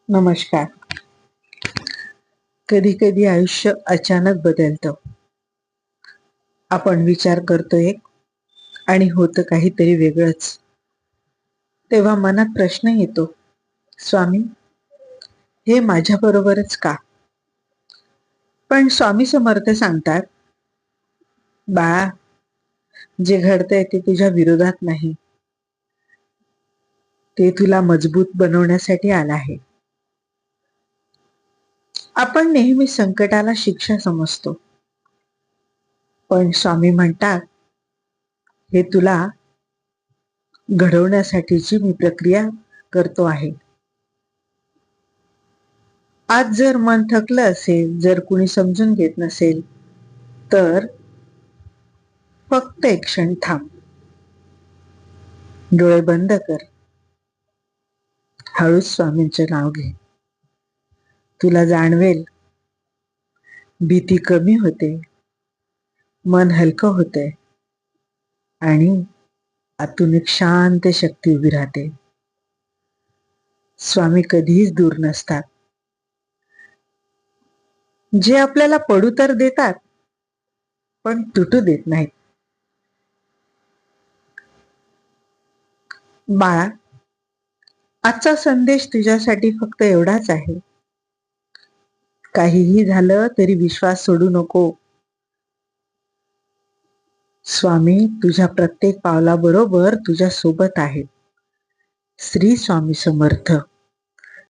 नमस्कार. कधी कधी आयुष्य अचानक बदलतं. आपण विचार करतो एक आणि होतं काहीतरी वेगळंच. तेव्हा मनात प्रश्न येतो, स्वामी, हे माझ्या बरोबरच का? पण स्वामी समर्थ सांगतात, बाळा, जे घडतंय ते तुझ्या विरोधात नाही, ते तुला मजबूत बनवण्यासाठी आलं आहे. आपण नेहमी संकटाला शिक्षा समजतो, पण स्वामी म्हणतात, हे तुला घडवण्यासाठीची मी प्रक्रिया करतो आहे. आज जर मन थकलं असेल, जर कुणी समजून घेत नसेल, तर फक्त एक क्षण थांब. डोळे बंद कर. हळूच स्वामींचे नाव घे. तुला जाणवेल, भीती कमी होते, मन हलकं होते आणि आतून एक शांत शक्ती उभी राहते. स्वामी कधीच दूर नसतात. जे आपल्याला पडू तर देतात, पण तुटू देत नाहीत. बाळा, आजचा संदेश तुझ्यासाठी फक्त एवढाच आहे. काहीही झालं तरी विश्वास सोडू नको. स्वामी तुझ्या प्रत्येक पावलाबरोबर तुझ्या सोबत आहेत. श्री स्वामी समर्थ.